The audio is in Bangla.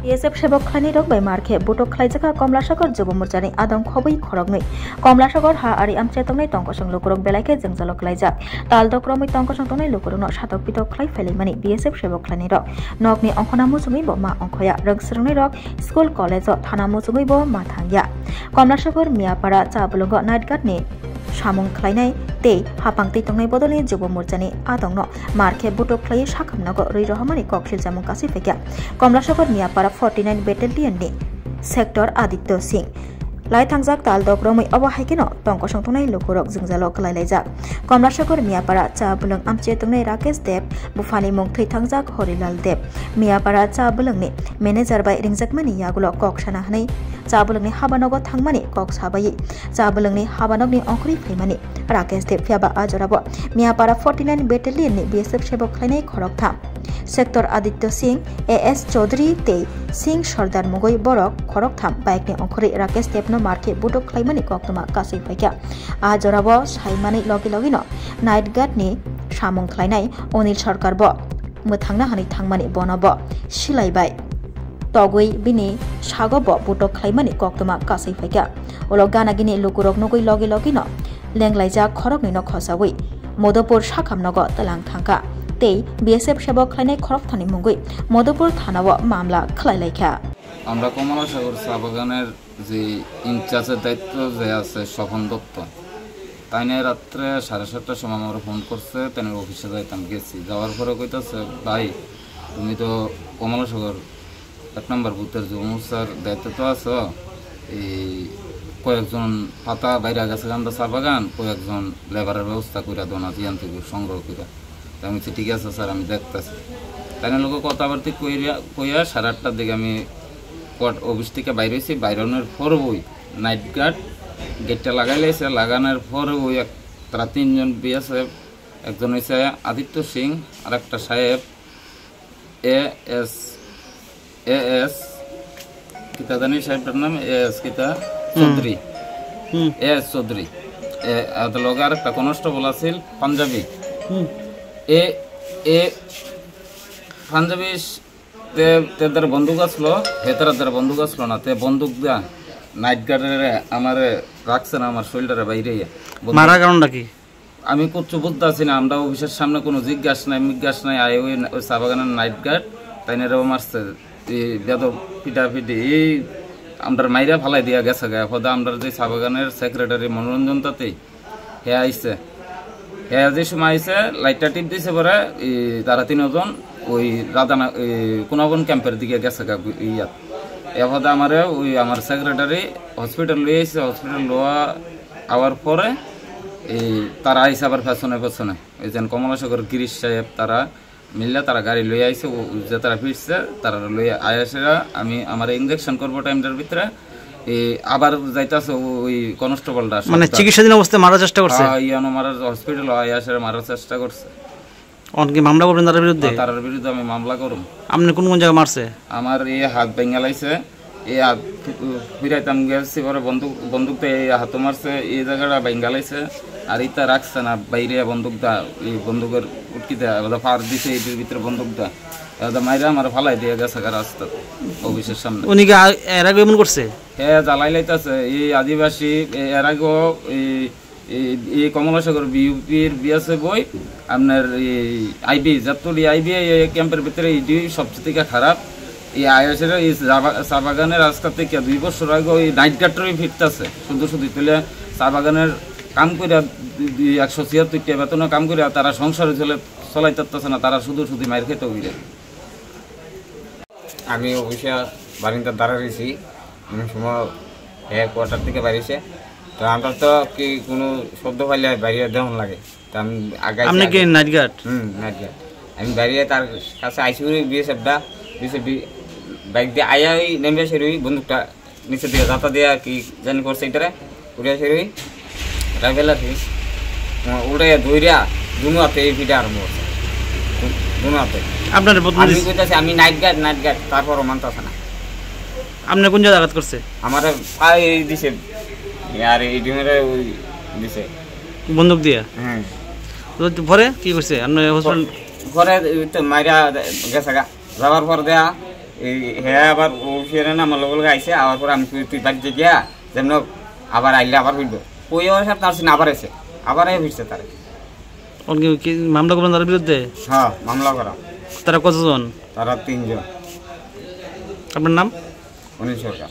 বিএসএফ সেবক খানি রক বাই মারখে বুটক খাইজাকা কমলাসাগর যুব মোর্চানি আদং খবই খরগनै Kamalasagar ha ari amchetongnai tongkosong lukurok belaike jengjalok khlaijak taldokromoi tongkosong tongnai lukurokno satok pitok khlai phailmani BSF sebok khlani rok nokni ongkhona muchungui bo ma ongkhoya rungsrungnai rok school college o thana muchungui bo ma thangya Kamalasagar Miyapara চাবলঙ্গ নাইটগাট ni samung khlainai tei hapangtei tongnai bodolni যুব মোর্চানি adongno markhe butok khlai sakhamnago rui rohmani koksil jamung kasi fekya Kamalasagar Miyapara 49 battalion ni sector aditya singh lai thangjak taldokromoi obo haikeno tongkosong tongnai lukurok jingjalok khlailaijak Kamalasagar Miyapara Chablong amche tongnai rakesh dev bufani mung thei thangjak horilal dev Miyapara চাবলংni manager bai ringjakmani yagulo kok sana hanai চাবলংনি হাবানগর থাংমানি কক সাবাই চাবলংনি হাবানগনি অংখরি ফেমানি রাকেশ দেব ফিয়াবা আজরাবো মিয়াপাড়া 49 ব্যাটালিয়ননি বিএসএফ সেবক খাইনাই খরকথাম সেক্টর আদিত্য সিং এএস চৌধুরী তে সিং সর্দার মুগৈ বরক খরকথাম বাইকনি অংখরি রাকেশ দেবনো মার্কে বুটক খাইমানি কক্তমা কাসै ফাইকা আজরাবো সাইমানি লগি লগিনো নাইট গার্ডনি সামং খাইনাই অনিল সরকার ব মুথাংনা হানি থাংমানি বনব সিলাইবাই togoi bini sagobo butok khlaimani koktoma kasai faika olo ganagini lukurok nogoi logi logi no lenglaija khorokni no khosawui modopur sakhamnago talang thangka tei BSF sebok khlainai khorok thani mungoi modopur thanao mamla khlailaikhya আমরা কমলাসাগর চা বাগানের যে ইনচার্জের দায়িত্ব যে আছে স্বপন দত্ত তাই নিয়ে রাত্রে 7:30টার সময় আমার ফোন করছে তাই অফিসে যাইতাম গেছি যাওয়ার পরে কইতাছে ভাই তুমি তো কমলাসাগর 1 নম্বর বুথের যুব মোর্চার দায়িত্ব তো আছো এই কয়েকজন পাতা বাইরে গেছে আমরা চা বাগান কয়েকজন লেবারের ব্যবস্থা করে দোনা জিয়ান থেকে সংগ্রহ করে তাই আমি ঠিক আছে স্যার আমি দেখতেছি তাই লোক কথাবার্তা কইয়া 8:30টার দিকে আমি কোর্ট অফিস থেকে বাইরে হয়েছি বাইরনের পরে ওই নাইট গার্ড গেটটা লাগাই লাইছে লাগানোর পরে ওই তারা 3জন বিএসএফ একজন হয়েছে আদিত্য সিং আর একটা সাহেব এএস কিতা জানি সাহেবটার নাম এএস কিতা চৌধুরী এএস চৌধুরী লগে আর একটা কনস্টেবল আছিল পাঞ্জাবি এ পাঞ্জাবি তেদের বন্দুক আসলো ভেতরের বন্দুক আসলো না তে বন্দুক দা নাইট গার্ডের আমার রাখছে না আমার শরীরটারে বাইরে মারা কারণটা কি আমি কিচ্ছু বুঝতে আছি না আমরা অফিসের সামনে কোনো জিজ্ঞাসা নাই আই ওই চা বাগানের নাইট গার্ড তাই না মারছে বেদব পিটাপিটি এই আমরা মাইরা ফালাই দিয়া গেছে গা হদা আমরা যে চা বাগানের সেক্রেটারি মনোরঞ্জন তাতে হে আইছে হে যে সময় আইছে লাইটটা টিপ দিছে পরে তারা 3জন ওই রাধানা কোনাবন ক্যাম্পের দিকে গেছে গা ইয়াত এভাবে আমারে ওই আমার সেক্রেটারি হসপিটাল লয়ে আইছে হসপিটাল লোয়া আওয়ার পরে এই তারা আইছে আবার পেছনে ওই যেন কমলাসাগর গিরিশ সাহেব তারা মিললে তারা গাড়ি লয়ে আইছে যে তারা ফিরছে তারা লয়ে আয়াসেরা আমি আমার ইনজেকশন করবো টাইমটার ভিতরে আবার যাইতাছে ওই কনস্টেবলটা মানে চিকিৎসাধীন অবস্থায় মারার চেষ্টা করছে ইয়ানো মারার হসপিটাল আয়াসেরা মারার চেষ্টা করছে অনকি মামলা করবেন তার বিরুদ্ধে আমি মামলা করব আপনি কোন কোন জায়গায় মারছে আমার এই হাত ভেঙে লাইছে এই হাত ফিরাইতাম গেছি পরে বন্দুকটা এই হাত মারছে এই জায়গাটা ভেঙে লাইছে আর ইটা রাখছে না বাইরে বন্দুকটা এই বন্দুকের উটকিতে ফার দিছে এর ভিতরে বন্দুকটা মাইরা আমার ফালাই দিয়ে গেছে রাস্তা অফিসের সামনে উনি কি এর আগে এমন করছে হ্যাঁ জ্বালাই লাইতাছে এই আদিবাসী এর আগেও এই কমলাসাগর বিউপির বিএসএফ বই আপনার আইবি জাতুলি আইবি ক্যাম্পের ভিতরে এই সবচেয়ে থেকে খারাপ এই আয়াসের এই চা বাগানের রাস্তা থেকে 2 বছর আগে ওই নাইট গার্ডেরই ফিরতেছে শুধু পেলে চা বাগানের কাম করে 176 টাকা বেতনে কাম করে তারা সংসারে চলাইতেছে না তারা শুধু মাইর খেতে উঠে আমি অফিসে বারিন্দার দ্বারা রয়েছি সময় কোয়ার্টার থেকে বাইরেছে তো আমরা তো কি কোনো শব্দ পাইলে বাইরে দেওয়ান লাগে তো আমি আগে নাইট গার্ড নাইট গার্ড আমি বাইরে তার কাছে আইসি বিএসএফটা বাইক দিয়ে আয়া ওই নেমে সেরই বন্দুকটা নিচের দিকে যাতা দেওয়া কি জানি করছে এটারে উড়িয়া সেরই রাইফেলা ঠিক উড়ে ধৈরিয়া দুনুয়াতে এই ভিডিও আরম্ভ করছে দুনুয়াতে আপনার আমি কইতাছি আমি নাইট গার্ড তারপরও মানতেছে না আপনি কোন জায়গা আঘাত করছে আমার পায়ে দিছে আর এই ডিমেরে ওই দিছে বন্দুক দিয়া তো পরে কি করছে আপনি হসপিটাল পরে তো মাইরা গেছে গা যাওয়ার পর দেয়া এই হ্যাঁ আবার ও ফিরে না আমার লোক আইসে আবার পরে আমি তুই বাড়িতে গিয়া যেমন আবার আইলে আবার হইল ওই সাহেব তার সিনে আবার এসে আবার হইছে তার কি মামলা করবেন তার বিরুদ্ধে? হ্যাঁ মামলা করা। তারা কতজন? তারা 3 জন। আপনার নাম? অনিল সরকার।